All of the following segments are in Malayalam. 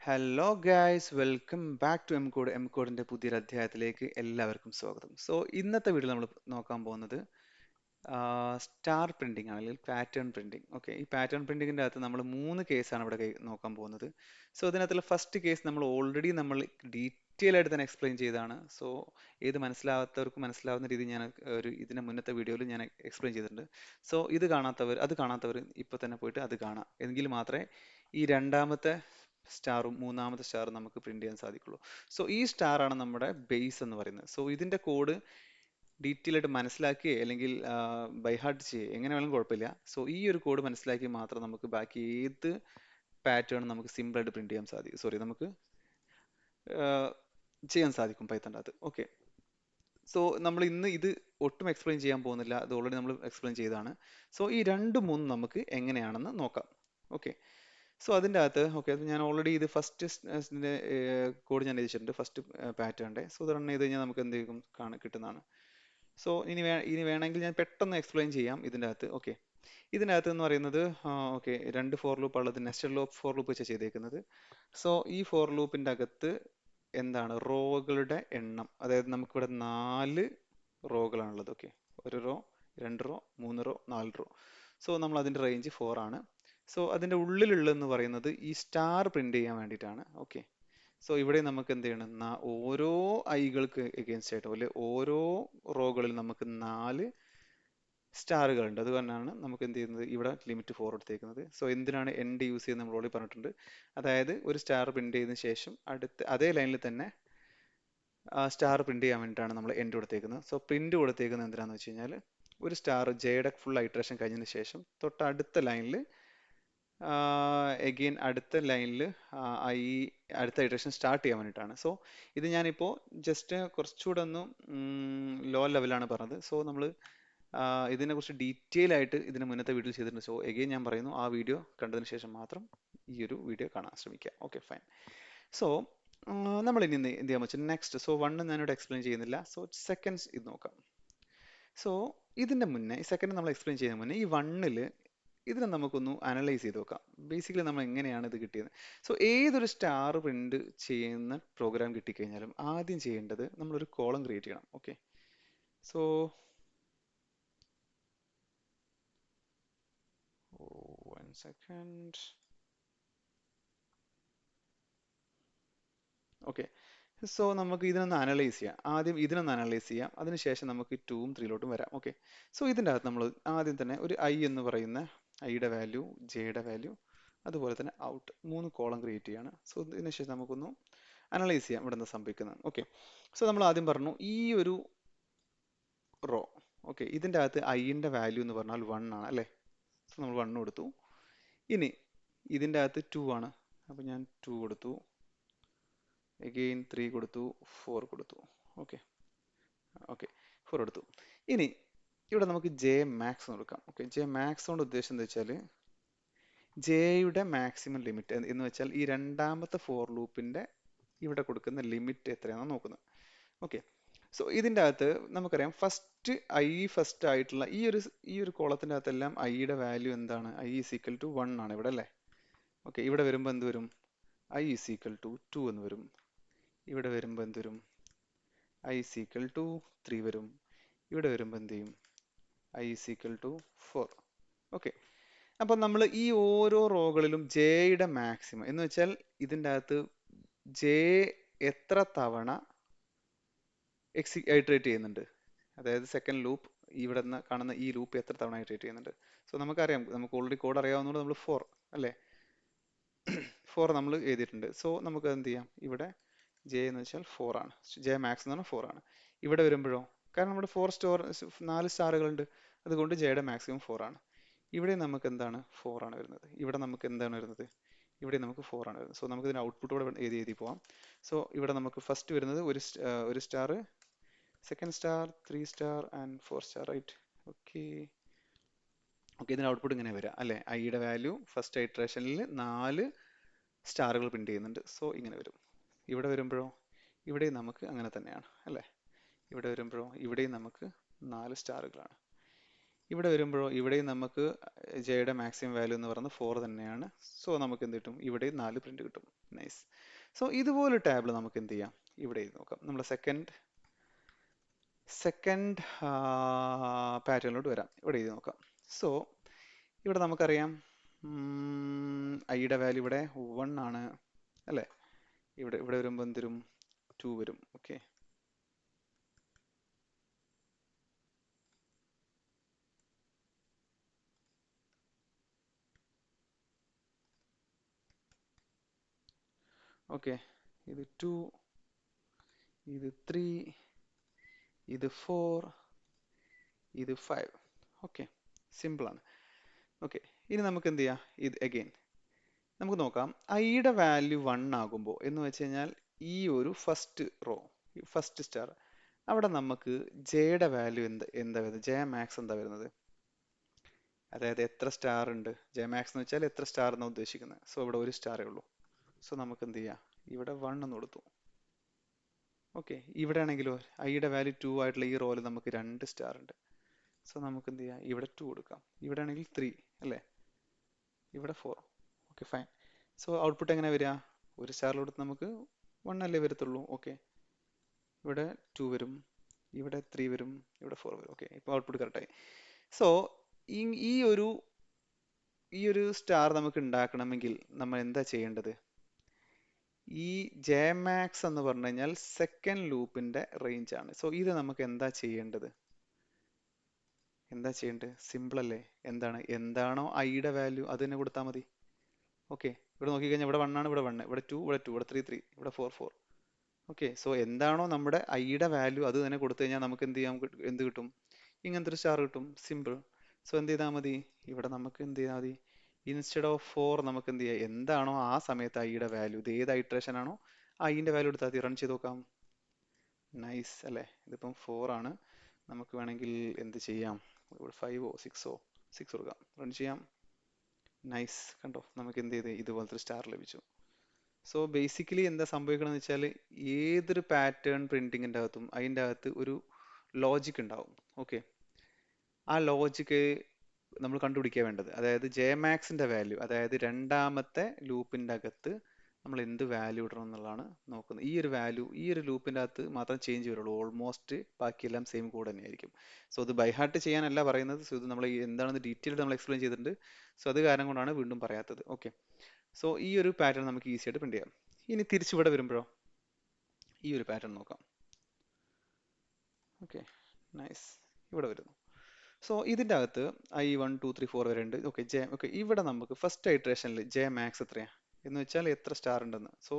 Hello guys, welcome back to M കോഡിന്റെ പുതിയൊരു അധ്യായത്തിലേക്ക് എല്ലാവർക്കും സ്വാഗതം. ഇന്നത്തെ വീഡിയോ നമ്മൾ നോക്കാൻ പോകുന്നത് സ്റ്റാർ പ്രിന്റിംഗ് ആണ്, അല്ലെങ്കിൽ പാറ്റേൺ പ്രിന്റിംഗ്. ഓക്കെ, ഈ പാറ്റേൺ പ്രിന്റിങ്ങിന്റെ അകത്ത് നമ്മൾ മൂന്ന് കേസാണ് ഇവിടെ നോക്കാൻ പോകുന്നത്. ഇതിനകത്തുള്ള ഫസ്റ്റ് കേസ് നമ്മൾ ഡീറ്റെയിൽ ആയിട്ട് തന്നെ എക്സ്പ്ലെയിൻ ചെയ്തതാണ്. ഇത് മനസ്സിലാവാത്തവർക്ക് മനസ്സിലാവുന്ന രീതിയിൽ ഞാൻ ഇതിന്റെ മുന്നത്തെ വീഡിയോയിൽ ഞാൻ എക്സ്പ്ലെയിൻ ചെയ്തിട്ടുണ്ട്. അത് കാണാത്തവർ ഇപ്പൊ തന്നെ പോയിട്ട് അത് കാണാം, എങ്കിൽ മാത്രമേ ഈ രണ്ടാമത്തെ സ്റ്റാറും മൂന്നാമത്തെ സ്റ്റാറും നമുക്ക് പ്രിന്റ് ചെയ്യാൻ സാധിക്കുള്ളൂ. ഈ സ്റ്റാർ ആണ് നമ്മുടെ ബേസ് എന്ന് പറയുന്നത്. ഇതിന്റെ കോഡ് ഡീറ്റെയിൽ ആയിട്ട് മനസ്സിലാക്കിയേ അല്ലെങ്കിൽ ബൈ ഹാർട്ട് ചെയ്യേ എങ്ങനെ വേണമെങ്കിലും കുഴപ്പമില്ല. ഈ ഒരു കോഡ് മനസ്സിലാക്കി മാത്രം നമുക്ക് ബാക്കി ഏത് പാറ്റേൺ നമുക്ക് സിമ്പിൾ ആയിട്ട് പ്രിന്റ് ചെയ്യാൻ സാധിക്കും. നമുക്ക് ആഹ് ചെയ്യാൻ സാധിക്കും പൈത്തൻ്റെ അകത്ത്. ഓക്കെ, നമ്മൾ ഇന്ന് ഇത് ഒട്ടും എക്സ്പ്ലെയിൻ ചെയ്യാൻ പോകുന്നില്ല, അത് ഓൾറെഡി നമ്മൾ എക്സ്പ്ലെയിൻ ചെയ്തതാണ്. ഈ രണ്ട് മൂന്ന് നമുക്ക് എങ്ങനെയാണെന്ന് നോക്കാം. ഓക്കെ, അതിൻ്റെ അകത്ത് ഓക്കെ, ഞാൻ ഓൾറെഡി ഇത് ഫസ്റ്റ് കോഡ് ഞാൻ എഴുതിച്ചിട്ടുണ്ട്, ഫസ്റ്റ് പാറ്റേണിൻ്റെ. ഇത് റൺ ചെയ്ത് കഴിഞ്ഞാൽ നമുക്ക് എന്ത് ചെയ്യും കിട്ടുന്നതാണ്. ഇനി വേണമെങ്കിൽ ഞാൻ പെട്ടെന്ന് എക്സ്പ്ലെയിൻ ചെയ്യാം ഇതിൻ്റെ അകത്ത്. ഓക്കെ, ഇതിൻ്റെ അകത്ത് എന്ന് പറയുന്നത് ഓക്കെ, രണ്ട് ഫോർ ലൂപ്പ് ഉള്ളത്, നെസ്റ്റഡ് ഫോർ ലൂപ്പ് വെച്ച് ചെയ്തേക്കുന്നത്. ഈ ഫോർ ലൂപ്പിൻ്റെ അകത്ത് എന്താണ് റോകളുടെ എണ്ണം, അതായത് നമുക്കിവിടെ 4 റോകളാണുള്ളത്. ഓക്കെ, ഒരു റോ, രണ്ട് റോ, മൂന്ന് റോ, 4 റോ. നമ്മൾ അതിൻ്റെ റേഞ്ച് 4 ആണ്. അതിൻ്റെ ഉള്ളിലുള്ളതെന്ന് പറയുന്നത് ഈ സ്റ്റാർ പ്രിന്റ് ചെയ്യാൻ വേണ്ടിയിട്ടാണ്. ഓക്കെ, ഇവിടെ നമുക്ക് എന്ത് ചെയ്യണം, ഓരോ ഐകൾക്ക് എഗെയിൻസ്റ്റ് ആയിട്ട്, അല്ലെ ഓരോ റോകളിൽ നമുക്ക് 4 സ്റ്റാറുകൾ ഉണ്ട്. അതുകൊണ്ടാണ് നമുക്ക് എന്ത് ചെയ്യുന്നത്, ഇവിടെ ലിമിറ്റ് 4 എടുത്തേക്കുന്നത്. എന്തിനാണ് എൻഡ് യൂസ് ചെയ്യുന്നത് നമ്മൾ ഓൾറെഡി പറഞ്ഞിട്ടുണ്ട്. അതായത് ഒരു സ്റ്റാർ പ്രിന്റ് ചെയ്തതിനു ശേഷം അടുത്ത അതേ ലൈനിൽ തന്നെ സ്റ്റാർ പ്രിന്റ് ചെയ്യാൻ വേണ്ടിയിട്ടാണ് നമ്മൾ എൻഡ് കൊടുത്തേക്കുന്നത്. പ്രിന്റ് കൊടുത്തേക്കുന്നത് എന്തിനാന്ന് വെച്ച് കഴിഞ്ഞാൽ ഒരു സ്റ്റാർ ജെയുടെ ഫുൾ ഐട്രേഷൻ കഴിഞ്ഞതിന് ശേഷം തൊട്ടടുത്ത ലൈനിൽ എഗെയിൻ അടുത്ത ലൈനിൽ ഈ അടുത്ത ഇറ്ററേഷൻ സ്റ്റാർട്ട് ചെയ്യാൻ വേണ്ടിയിട്ടാണ്. ഇത് ഞാനിപ്പോൾ ജസ്റ്റ് കുറച്ചുകൂടെ ഒന്ന് ലോ ലെവലാണ് പറഞ്ഞത്. നമ്മൾ ഇതിനെക്കുറിച്ച് ഡീറ്റെയിൽ ആയിട്ട് ഇതിന് മുന്നത്തെ വീഡിയോ ചെയ്തിട്ടുണ്ട്. എഗെയിൻ ഞാൻ പറയുന്നു, ആ വീഡിയോ കണ്ടതിന് ശേഷം മാത്രം ഈ ഒരു വീഡിയോ കാണാൻ ശ്രമിക്കുക. Okay, fine. സോ നമ്മൾ ഇനി എന്ത് ചെയ്യാൻ വെച്ചാൽ നെക്സ്റ്റ്, വണ്ണ് ഞാനിവിടെ എക്സ്പ്ലെയിൻ ചെയ്യുന്നില്ല. സെക്കൻഡ്സ് ഇത് നോക്കാം. ഇതിന്റെ മുന്നേ, ഈ സെക്കൻഡ് നമ്മൾ എക്സ്പ്ലെയിൻ ചെയ്യുന്ന മുന്നേ ഈ വണ്ണിൽ ഇതിനെ നമുക്കൊന്ന് അനലൈസ് ചെയ്ത് നോക്കാം. ബേസിക്കലി നമ്മൾ എങ്ങനെയാണ് ഇത് കിട്ടിയത്. ഏതൊരു സ്റ്റാർ പ്രിന്റ് ചെയ്യുന്ന പ്രോഗ്രാം കിട്ടിക്കഴിഞ്ഞാലും ആദ്യം ചെയ്യേണ്ടത് നമ്മളൊരു കോളം ക്രിയേറ്റ് ചെയ്യണം. Okay, so one second. Okay, നമുക്ക് ഇതിനൊന്ന് അനലൈസ് ചെയ്യാം. ആദ്യം ഇതിനൊന്ന് അനലൈസ് ചെയ്യാം, അതിനുശേഷം നമുക്ക് 2ഉം 3ലോട്ടും വരാം. ഓക്കെ, ഇതിൻ്റെ അകത്ത് നമ്മൾ ആദ്യം തന്നെ ഒരു ഐ എന്ന് പറയുന്ന ഐയുടെ വാല്യൂ, ജെയുടെ വാല്യൂ, അതുപോലെ തന്നെ ഔട്ട്, 3 കോളം ക്രിയേറ്റ് ചെയ്യാണ്. ഇതിനുശേഷം നമുക്കൊന്ന് അനലൈസ് ചെയ്യാം ഇവിടെ എന്താ സംഭവിക്കുന്നത്. ഓക്കെ, നമ്മൾ ആദ്യം പറഞ്ഞു ഈ ഒരു റോ. ഓക്കെ, ഇതിൻ്റെ അകത്ത് ഐൻ്റെ വാല്യൂ എന്ന് പറഞ്ഞാൽ 1 ആണ് അല്ലേ. നമ്മൾ 1 കൊടുത്തു. ഇനി ഇതിൻ്റെ അകത്ത് 2 ആണ്, അപ്പോൾ ഞാൻ 2 കൊടുത്തു. എഗെയിൻ 3 കൊടുത്തു, 4 കൊടുത്തു. ഓക്കെ, 4 കൊടുത്തു. ഇനി ഇവിടെ നമുക്ക് ജെ മാക്സ് കൊടുക്കാം. ഓക്കെ, ജെ മാക്സ് കൊണ്ട് ഉദ്ദേശം എന്താ വെച്ചാൽ ജെയുടെ മാക്സിമം ലിമിറ്റ് എന്ന് വെച്ചാൽ ഈ രണ്ടാമത്തെ ഫോർ ലൂപ്പിന്റെ ഇവിടെ കൊടുക്കുന്ന ലിമിറ്റ് എത്രയാണെന്ന് നോക്കുന്നത്. ഓക്കെ, ഇതിൻ്റെ അകത്ത് നമുക്കറിയാം ഫസ്റ്റ് ആയിട്ടുള്ള ഈ ഒരു കോളത്തിന്റെ അകത്തെല്ലാം ഐയുടെ വാല്യൂ എന്താണ്, ഐ ഈസ് ഈക്വൽ ടു 1 ആണ് ഇവിടെ അല്ലേ. ഓക്കെ, ഇവിടെ വരുമ്പോൾ എന്ത് വരും, ഐ ഈസ് ഈക്വൽ ടു 2 എന്ന് വരും. ഇവിടെ വരുമ്പോൾ എന്ത് വരും, ഐ ഈസ് ഈക്വൽ ടു 3 വരും. ഇവിടെ വരുമ്പോൾ എന്ത് ചെയ്യും, i is equal to 4. Okay, അപ്പൊ നമ്മൾ ഈ ഓരോ റോകളിലും ജെയുടെ മാക്സിമം എന്ന് വെച്ചാൽ ഇതിൻ്റെ അകത്ത് ജെ എത്ര തവണ ഐട്രേറ്റ് ചെയ്യുന്നുണ്ട്, അതായത് സെക്കൻഡ് ലൂപ്പ് ഇവിടെ നിന്ന് കാണുന്ന ഈ ലൂപ്പ് എത്ര തവണ ഐട്രേറ്റ് ചെയ്യുന്നുണ്ട്. നമുക്കറിയാം, നമുക്ക് ഓൾറെഡി കോഡ് അറിയാവുന്നതുകൊണ്ട് നമ്മൾ 4 അല്ലേ, 4 നമ്മൾ എഴുതിയിട്ടുണ്ട്. നമുക്ക് എന്ത് ചെയ്യാം, ഇവിടെ ജെ എന്ന് വെച്ചാൽ 4 ആണ്, ജെ മാക്സ് എന്ന് പറഞ്ഞാൽ 4 ആണ്. ഇവിടെ വരുമ്പോഴോ, കാരണം നമ്മുടെ 4 സ്റ്റാറുകളുണ്ട്, അതുകൊണ്ട് ജെയുടെ മാക്സിമം 4 ആണ്. ഇവിടെ നമുക്ക് എന്താണ് 4 ആണ് വരുന്നത്. ഇവിടെ നമുക്ക് എന്താണ് വരുന്നത്, ഇവിടെ നമുക്ക് 4 ആണ് വരുന്നത്. നമുക്ക് ഇതിന് ഔട്ട്പുട്ട് ഇവിടെ എഴുതി പോവാം. ഇവിടെ നമുക്ക് ഫസ്റ്റ് വരുന്നത് ഒരു star, second star, 3 star and 4 star, right. Okay, ഇതിന് ഔട്ട്പുട്ട് ഇങ്ങനെ വരിക അല്ലേ. ഐയുടെ വാല്യൂ ഫസ്റ്റ് ഇറ്ററേഷനിൽ 4 സ്റ്റാറുകൾ പ്രിന്റ് ചെയ്യുന്നുണ്ട്. ഇങ്ങനെ വരും. ഇവിടെ വരുമ്പോഴോ, ഇവിടെയും നമുക്ക് അങ്ങനെ തന്നെയാണ് അല്ലേ. ഇവിടെ വരുമ്പോഴോ, ഇവിടെയും നമുക്ക് 4 സ്റ്റാറുകളാണ്. ഇവിടെ വരുമ്പോഴോ ഇവിടെയും നമുക്ക് ജെയുടെ മാക്സിമം വാല്യൂ എന്ന് പറയുന്നത് 4 തന്നെയാണ്. സോ നമുക്ക് എന്ത് കിട്ടും? ഇവിടെയും 4 പ്രിന്റ് കിട്ടും. നൈസ്. സോ ഇതുപോലെ ടാബിൾ നമുക്ക് എന്ത് ചെയ്യാം? ഇവിടെ എഴുതി നോക്കാം. നമ്മുടെ സെക്കൻഡ് പാറ്റേണിലോട്ട് വരാം. ഇവിടെ എഴുതി നോക്കാം. സോ ഇവിടെ നമുക്കറിയാം ഐയുടെ വാല്യൂ ഇവിടെ 1 ആണ് അല്ലേ? ഇവിടെ ഇവിടെ വരുമ്പോൾ എന്ത് വരും? 2 വരും. Okay, okay. ഇത് 2, ഇത് 3, ഇത് 4, ഇത് 5. ഓക്കെ, സിമ്പിൾ ആണ്. ഓക്കെ, ഇനി നമുക്ക് എന്ത് ചെയ്യാം? ഇത് അഗെയിൻ നമുക്ക് നോക്കാം. ഐയുടെ വാല്യൂ 1 ആകുമ്പോൾ എന്ന് വെച്ച് കഴിഞ്ഞാൽ ഈ ഒരു ഫസ്റ്റ് സ്റ്റാർ അവിടെ നമുക്ക് ജെയുടെ വാല്യൂ എന്താ വരുന്നത്? ജെ മാക്സ് എന്താ വരുന്നത്? അതായത് എത്ര സ്റ്റാർ ഉണ്ട്? ജെ മാക്സ് എന്ന് വെച്ചാൽ എത്ര സ്റ്റാർ എന്നാണ് ഉദ്ദേശിക്കുന്നത്. സോ ഇവിടെ ഒരു സ്റ്റാറേ ഉള്ളൂ. സോ നമുക്ക് എന്ത് ചെയ്യാം? ഇവിടെ 1 എന്ന് കൊടുത്തു. ഓക്കെ, ഇവിടെ ആണെങ്കിലോ ഐയുടെ വാല്യൂ 2 ആയിട്ടുള്ള ഈ റോയിൽ നമുക്ക് 2 സ്റ്റാർ ഉണ്ട്. സോ നമുക്ക് എന്ത് ചെയ്യാം? ഇവിടെ 2 കൊടുക്കാം. ഇവിടെ ആണെങ്കിൽ 3 അല്ലേ? ഇവിടെ 4. Okay, fine. സോ ഔട്ട്പുട്ട് എങ്ങനെ വരിക? ഒരു സ്റ്റാറിൽ കൊടുത്ത് നമുക്ക് 1 അല്ലേ വരത്തുള്ളൂ. ഓക്കെ, ഇവിടെ 2 വരും, ഇവിടെ 3 വരും, ഇവിടെ 4 വരും. ഓക്കെ, ഇപ്പോൾ ഔട്ട്പുട്ട് കറക്റ്റായി. സോ ഈ ഈ ഒരു ഈ ഒരു സ്റ്റാർ നമുക്ക് ഉണ്ടാക്കണമെങ്കിൽ നമ്മൾ എന്താ ചെയ്യേണ്ടത്? ഈ ജെ മാക്സ് എന്ന് പറഞ്ഞു കഴിഞ്ഞാൽ സെക്കൻഡ് ലൂപ്പിന്റെ റേഞ്ച് ആണ്. സോ ഇത് നമുക്ക് എന്താ ചെയ്യേണ്ടത്? സിമ്പിൾ അല്ലേ? എന്താണോ ഐയുടെ വാല്യൂ അത് തന്നെ കൊടുത്താൽ മതി. ഓക്കെ, ഇവിടെ നോക്കിക്കഴിഞ്ഞാൽ ഇവിടെ 1 ആണ്, ഇവിടെ 1, ഇവിടെ 2, ഇവിടെ 2, ഇവിടെ 3, 3, ഇവിടെ 4, 4. ഓക്കെ, സോ എന്താണോ നമ്മുടെ ഐയുടെ വാല്യൂ അത് തന്നെ കൊടുത്തു കഴിഞ്ഞാൽ നമുക്ക് എന്ത് ചെയ്യാം? എന്ത് കിട്ടും? ഇങ്ങനത്തെ ഒരു സ്റ്റാർ കിട്ടും. സിമ്പിൾ. സോ എന്ത് ചെയ്താൽ മതി? ഇവിടെ നമുക്ക് എന്ത് ചെയ്താൽ മതി? ഇൻസ്റ്റെഡ് ഓഫ് 4 നമുക്ക് എന്ത് ചെയ്യാം? എന്താണോ ആ സമയത്ത് ഐയുടെ വാല്യൂ, ഇത് ഏത് ഇറ്ററേഷൻ ആണോ ഐന്റെ വാല്യൂ എടുത്താൽ മതി. റൺ ചെയ്ത് നോക്കാം. നൈസ് അല്ലേ? ഇതിപ്പം 4 ആണ്. നമുക്ക് വേണമെങ്കിൽ എന്ത് ചെയ്യാം? ഇവിടെ 5ഓ 6ഓ 6 കൊടുക്കാം. റൺ ചെയ്യാം. നൈസ്, കണ്ടോ? നമുക്ക് എന്ത് ചെയ്ത് ഇതുപോലത്തെ ഒരു സ്റ്റാർ ലഭിച്ചു. സോ ബേസിക്കലി എന്താ സംഭവിക്കണമെന്ന് വെച്ചാൽ ഏതൊരു പാറ്റേൺ പ്രിന്റിങ്ങിൻ്റെ അകത്തും അതിൻ്റെ അകത്ത് ഒരു ലോജിക് ഉണ്ടാവും. ഓക്കെ, ആ ലോജിക്ക് നമ്മൾ കണ്ടുപിടിക്കുക വേണ്ടത്. അതായത് ജെ മാക്സിന്റെ വാല്യൂ, അതായത് രണ്ടാമത്തെ ലൂപ്പിന്റെ അകത്ത് നമ്മൾ എന്ത് വാല്യൂ ഇടണം എന്നുള്ളതാണ് നോക്കുന്നത്. ഈ ഒരു ലൂപ്പിന്റെ അകത്ത് മാത്രം ചേഞ്ച് വരുള്ളൂ. ഓൾമോസ്റ്റ് ബാക്കിയെല്ലാം സെയിം കോഡ് തന്നെയായിരിക്കും. സോ ഇത് ബൈ ഹാർട്ട് ചെയ്യാനല്ല പറയുന്നത്. സോ ഇത് നമ്മൾ എന്താണെന്ന് ഡീറ്റെയിൽഡ് നമ്മൾ എക്സ്പ്ലെയിൻ ചെയ്തിട്ടുണ്ട്. സോ അത് കാരണം കൊണ്ടാണ് വീണ്ടും പറയാത്തത്. ഓക്കെ, സോ ഈ ഒരു പാറ്റേൺ നമുക്ക് ഈസി ആയിട്ട് പ്രിന്റ് ചെയ്യാം. ഇനി തിരിച്ചിവിടെ വരുമ്പോഴോ ഈ ഒരു പാറ്റേൺ നോക്കാം. Okay, nice. ഇവിടെ വരുന്നു. സോ ഇതിൻ്റെ അകത്ത് I1 2 3 4 വരെ ഉണ്ട്. ഓക്കെ, ഇവിടെ നമുക്ക് ഫസ്റ്റ് ഇറ്ററേഷനിൽ ജെ മാക്സ് എത്രയാ എന്ന് വെച്ചാൽ എത്ര സ്റ്റാർ ഉണ്ടെന്ന്. സോ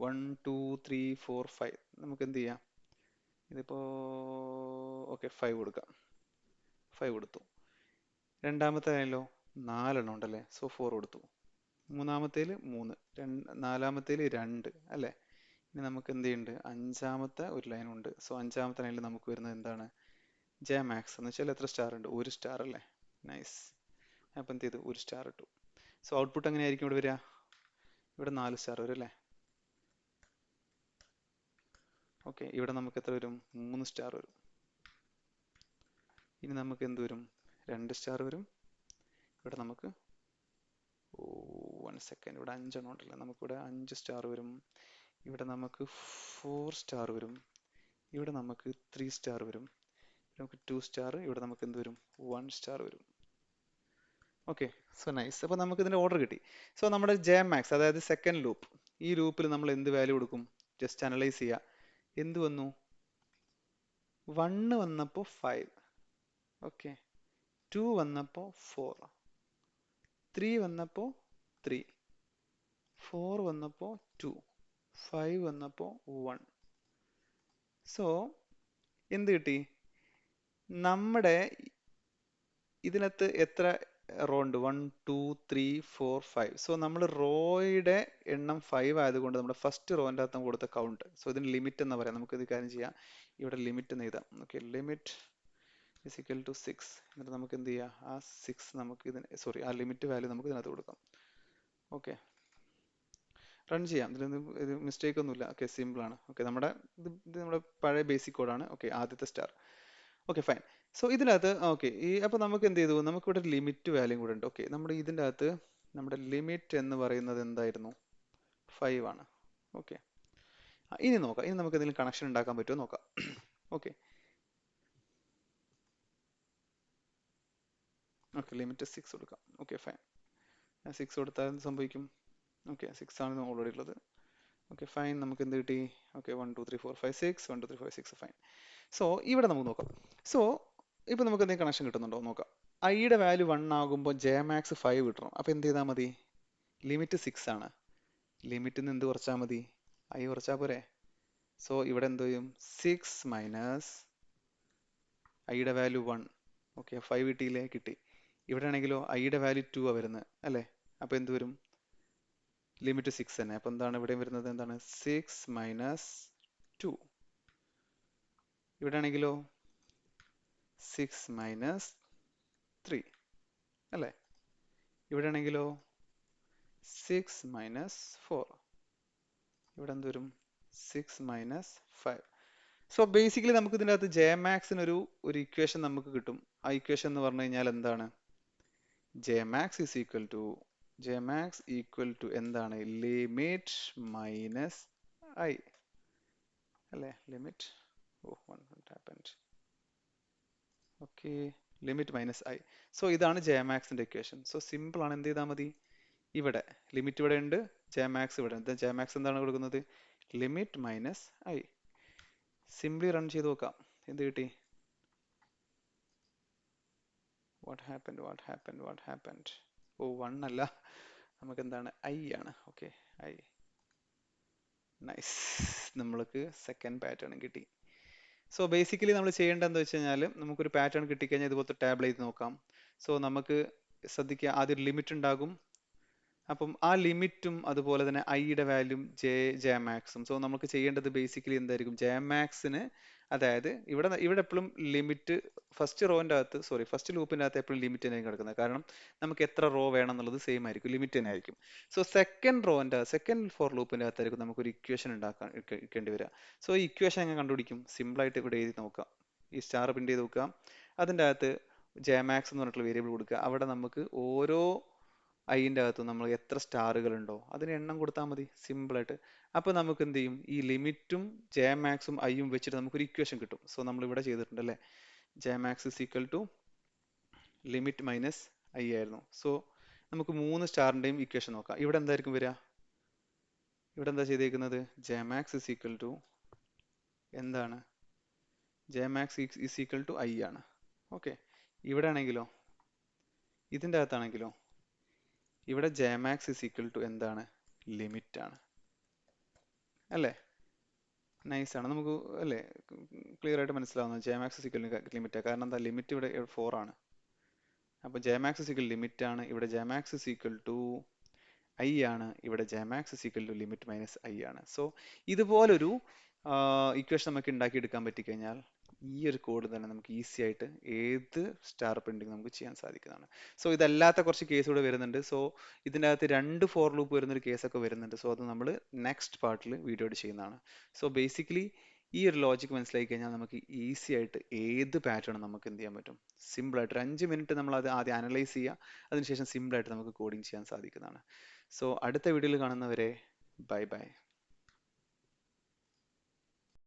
1 2 3 4 5 നമുക്ക് എന്ത് ചെയ്യാം? ഇതിപ്പോ ഓക്കെ 5 കൊടുക്കാം. 5 കൊടുത്തു. രണ്ടാമത്തെ ആയാലോ 4 എണ്ണം ഉണ്ടല്ലേ? സോ 4 കൊടുത്തു. മൂന്നാമത്തേൽ 3, നാലാമത്തേൽ 2 അല്ലേ? ഇനി നമുക്ക് എന്ത് ചെയ്യുന്നുണ്ട്? അഞ്ചാമത്തെ ഒരു ലൈൻ ഉണ്ട്. സോ അഞ്ചാമത്തെ ലൈനിൽ നമുക്ക് വരുന്നത് എന്താണ്? ജെ മാക്സ് എന്ന് വെച്ചാൽ എത്ര സ്റ്റാർ ഉണ്ട്? ഒരു സ്റ്റാർ അല്ലേ? നൈസ്. അപ്പം എന്ത് ചെയ്തു? ഒരു സ്റ്റാർ ഇട്ടു. സോ ഔട്ട്പുട്ട് എങ്ങനെയായിരിക്കും ഇവിടെ വരിക? ഇവിടെ 4 സ്റ്റാർ വരും അല്ലേ? ഓക്കെ, ഇവിടെ നമുക്ക് എത്ര വരും? 3 സ്റ്റാർ വരും. ഇനി നമുക്ക് എന്ത് വരും? 2 സ്റ്റാർ വരും. ഇവിടെ നമുക്ക് 1 സെക്കൻഡ്, ഇവിടെ 5 എണ്ണം ഉണ്ടല്ലോ. നമുക്കിവിടെ 5 സ്റ്റാർ വരും. ഇവിടെ നമുക്ക് 4 സ്റ്റാർ വരും. ഇവിടെ നമുക്ക് 3 സ്റ്റാർ വരും. നമുക്ക് 2 സ്റ്റാർ. ഇവിടെ നമുക്ക് എന്ത് വരും? 1 സ്റ്റാർ വരും. Okay, so nice. അപ്പോൾ നമുക്ക് ഇതിന്റെ ഓർഡർ കിട്ടി. സോ നമ്മുടെ ജെ മാക്സ്, അതായത് സെക്കൻഡ് ലൂപ്പ്, ഈ ലൂപ്പിൽ നമ്മൾ എന്ത് വാല്യൂ കൊടുക്കും? ജസ്റ്റ് അനലൈസ് ചെയ്യുക. എന്ത് വന്നു? 1 വന്നപ്പോൾ 5, ഓക്കെ, 2 വന്നപ്പോൾ 4, 3 വന്നപ്പോൾ 3, 4 വന്നപ്പോൾ 2, 5 വന്നപ്പോൾ 1. സോ എന്ത് കിട്ടി? നമ്മുടെ ഇതിനകത്ത് എത്ര റോ ഉണ്ട്? 1 2 3 4 5. സോ നമ്മൾ റോയുടെ എണ്ണം 5 ആയതുകൊണ്ട് നമ്മുടെ ഫസ്റ്റ് റോന്റെ അകത്ത് നമ്മൾ കൊടുത്ത കൗണ്ട്, സോ ഇതിന് ലിമിറ്റ് എന്ന് പറയാം. നമുക്ക് ഇത് കാര്യം ചെയ്യാം. ഇവിടെ ലിമിറ്റ് എന്ന് എഴുതാം. Okay, limit is equal to 6. എന്നിട്ട് നമുക്ക് എന്ത് ചെയ്യാം? ആ 6 നമുക്ക് ഇതിന് ആ ലിമിറ്റ് വാല്യൂ നമുക്ക് ഇതിനകത്ത് കൊടുക്കാം. ഓക്കെ, റൺ ചെയ്യാം. ഇതിലൊന്നും മിസ്റ്റേക്ക് ഒന്നുമില്ല. ഓക്കെ, സിമ്പിൾ ആണ്. ഓക്കെ, ഇത് നമ്മുടെ പഴയ ബേസിക് കോഡാണ്. ഓക്കെ, ആദ്യത്തെ സ്റ്റാർ. Okay, fine. സോ ഇതിനകത്ത് ഓക്കെ അപ്പൊ നമുക്ക് എന്ത് ചെയ്തു, നമുക്ക് ഇവിടെ ലിമിറ്റ് വാല്യൂ കൂടെ ഉണ്ട്. ഓക്കെ, നമ്മുടെ ഇതിൻ്റെ അകത്ത് നമ്മുടെ ലിമിറ്റ് എന്ന് പറയുന്നത് എന്തായിരുന്നു? 5 ആണ്. ഓക്കെ, ഇനി നോക്കാം, ഇനി നമുക്ക് എന്തെങ്കിലും കണക്ഷൻ ഉണ്ടാക്കാൻ പറ്റുമോ നോക്കാം. ഓക്കെ ഓക്കെ, ലിമിറ്റ് 6 കൊടുക്കാം. ഓക്കെ ഫൈൻ, 6 കൊടുത്താൽ എന്ത് സംഭവിക്കും? ഓക്കെ 6 ആണ് ഓൾറെഡി ഉള്ളത്. ഓക്കെ ഫൈൻ, നമുക്ക് എന്ത് കിട്ടി? Okay 1 2 3 4 5 6 1 2 3 4 5 6 fine. സോ ഇവിടെ നമുക്ക് നോക്കാം. സോ ഇപ്പൊ നമുക്ക് എന്തെങ്കിലും കണക്ഷൻ കിട്ടുന്നുണ്ടോ നോക്കാം. ഐയുടെ വാല്യൂ 1 ആകുമ്പോൾ ജെ മാക്സ് 5 കിട്ടണം. അപ്പൊ എന്ത് ചെയ്താൽ മതി? ലിമിറ്റ് 6 ആണ്, ലിമിറ്റിൽ നിന്ന് എന്ത് കുറച്ചാൽ മതി? ഐ കുറച്ചാൽ പോരെ? സോ ഇവിടെ എന്ത് ചെയ്യും? 6 മൈനസ് ഐയുടെ വാല്യൂ 1. ഓക്കെ 5 കിട്ടിയില്ലേ? കിട്ടി. ഇവിടെ ആണെങ്കിലോ ഐയുടെ വാല്യൂ 2 ആ വരുന്നത് അല്ലേ? അപ്പൊ എന്ത് വരും? ലിമിറ്റ് 6 തന്നെ. അപ്പൊ എന്താണ് ഇവിടെ വരുന്നത്? എന്താണ്? 6 മൈനസ് 2. ഇവിടെ ആണെങ്കിലോ 6 മൈനസ് 3 അല്ലേ? ഇവിടെ ആണെങ്കിലോ 6 മൈനസ് 4. ഇവിടെ എന്ത് വരും? 6 മൈനസ് 5. സോ ബേസിക്കലി നമുക്ക് ഇതിൻ്റെ അകത്ത് ജെ മാക്സിന് ഒരു ഇക്വേഷൻ നമുക്ക് കിട്ടും. ആ ഇക്വേഷൻ എന്ന് പറഞ്ഞു കഴിഞ്ഞാൽ എന്താണ്? J max is equal to എന്താണ്? ലിമിറ്റ് മൈനസ് ഐ അല്ലേ? Limit okay, limit minus i. So ഇതാണ് ജെ മാക്സിന്റെ ഇക്വേഷൻ. സോ സിമ്പിൾ ആണ്, എന്ത് ചെയ്താൽ മതി? ഇവിടെ ലിമിറ്റ് ഇവിടെ ഉണ്ട്, ജെ മാക്സ് ഇവിടെ ഉണ്ട്. ജെ മാക്സ് എന്താണ് കൊടുക്കുന്നത്? Limit minus I. Simply run ചെയ്ത് നോക്കാം, എന്ത് കിട്ടി? What happened? ഓ 1 അല്ല, നമുക്ക് എന്താണ്? ഐ ആണ്. ഓക്കെ ഐ, നൈസ്, നമ്മൾക്ക് സെക്കൻഡ് പാറ്റേൺ കിട്ടി. സോ ബേസിക്കലി നമ്മൾ ചെയ്യേണ്ടത് എന്താ വെച്ച് കഴിഞ്ഞാൽ, നമുക്കൊരു പാറ്റേൺ കിട്ടിക്കഴിഞ്ഞാൽ ഇതുപോലത്തെ ടാബിൾ ചെയ്ത് നോക്കാം. സോ നമുക്ക് ശ്രദ്ധിക്കുക, ആദ്യം ഒരു ലിമിറ്റ് ഉണ്ടാകും. അപ്പം ആ ലിമിറ്റും അതുപോലെ തന്നെ ഐയുടെ വാല്യൂം ജെ മാക്സും. സോ നമുക്ക് ചെയ്യേണ്ടത് ബേസിക്കലി എന്തായിരിക്കും? ജെ മാക്സിന്, അതായത് ഇവിടെ എപ്പോഴും ലിമിറ്റ് ഫസ്റ്റ് ലൂപ്പിന്റെ അകത്ത് എപ്പോഴും ലിമിറ്റ് തന്നെ കിടക്കുന്നത്. കാരണം നമുക്ക് എത്ര റോ വേണം എന്നുള്ളത് സെയിം ആയിരിക്കും, ലിമിറ്റ് തന്നെ ആയിരിക്കും. സോ സെക്കൻഡ് ഫോർ ലൂപ്പിന്റെ അകത്തായിരിക്കും നമുക്ക് ഒരു ഇക്വേഷൻ ഇരിക്കേണ്ടി വരിക. സോ ഈ ഇക്വേഷൻ എങ്ങനെ കണ്ടുപിടിക്കും? സിമ്പിൾ ആയിട്ട് ഇവിടെ എഴുതി നോക്കാം. ഈ സ്റ്റാർ പ്രിന്റ് ചെയ്ത് നോക്കാം. അതിൻ്റെ അകത്ത് ജെ മാക്സ് എന്ന് പറഞ്ഞിട്ടുള്ള വേരിയബിൾ കൊടുക്കുക. അവിടെ നമുക്ക് ഓരോ ഐൻ്റെ അകത്ത് നമ്മൾ എത്ര സ്റ്റാറുകൾ ഉണ്ടോ അതിന് എണ്ണം കൊടുത്താൽ മതി, സിമ്പിൾ ആയിട്ട്. അപ്പൊ നമുക്ക് എന്ത് ചെയ്യും? ഈ ലിമിറ്റും ജെ മാക്സും ഐയും വെച്ചിട്ട് നമുക്കൊരു ഇക്വേഷൻ കിട്ടും. സോ നമ്മൾ ഇവിടെ ചെയ്തിട്ടുണ്ട് അല്ലേ? J max is equal to limit minus i ആയിരുന്നു. സോ നമുക്ക് 3 സ്റ്റാറിന്റെയും ഇക്വേഷൻ നോക്കാം. ഇവിടെ എന്തായിരിക്കും വരിക? ഇവിടെ എന്താ ചെയ്തേക്കുന്നത്? J max is equal to എന്താണ്? J max is equal to I ആണ്. ഓക്കെ, ഇവിടെ ആണെങ്കിലോ, ഇതിൻ്റെ അകത്താണെങ്കിലോ, ഇവിടെ J max is equal to എന്താണ്? ലിമിറ്റ് ആണ് അല്ലേ? നൈസ് ആണ്, നമുക്ക് അല്ലേ ക്ലിയർ ആയിട്ട് മനസ്സിലാവുന്നത്? J max is equal limit. കാരണം എന്താ? ലിമിറ്റ് ഇവിടെ 4 ആണ്. അപ്പോൾ J max is equal limit ആണ്. ഇവിടെ J max is equal to I ആണ്. ഇവിടെ J max is equal to limit minus I ആണ്. സോ ഇതുപോലൊരു ഇക്വേഷൻ നമുക്ക് ഉണ്ടാക്കിയെടുക്കാൻ പറ്റിക്കഴിഞ്ഞാൽ ഈ ഒരു കോഡ് തന്നെ നമുക്ക് ഈസി ആയിട്ട് ഏത് സ്റ്റാർ പ്രിന്റിങ് നമുക്ക് ചെയ്യാൻ സാധിക്കുന്നതാണ്. സോ ഇതല്ലാത്ത കുറച്ച് കേസ് കൂടെ വരുന്നുണ്ട്. സോ ഇതിൻ്റെ അകത്ത് 2 ഫോർ ലൂപ്പ് വരുന്നൊരു കേസൊക്കെ വരുന്നുണ്ട്. സോ അത് നമ്മൾ നെക്സ്റ്റ് പാർട്ടിൽ വീഡിയോ ചെയ്യുന്നതാണ്. സോ ബേസിക്കലി ഈ ഒരു ലോജിക് മനസ്സിലാക്കി കഴിഞ്ഞാൽ നമുക്ക് ഈസി ആയിട്ട് ഏത് പാറ്റേൺ നമുക്ക് എന്ത് ചെയ്യാൻ പറ്റും? സിമ്പിൾ ആയിട്ട് 5 മിനിറ്റ് നമ്മൾ അത് ആദ്യം അനലൈസ് ചെയ്യുക, അതിനുശേഷം സിമ്പിൾ ആയിട്ട് നമുക്ക് കോഡിങ് ചെയ്യാൻ സാധിക്കുന്നതാണ്. സോ അടുത്ത വീഡിയോയിൽ കാണുന്നവരെ ബൈ ബൈ.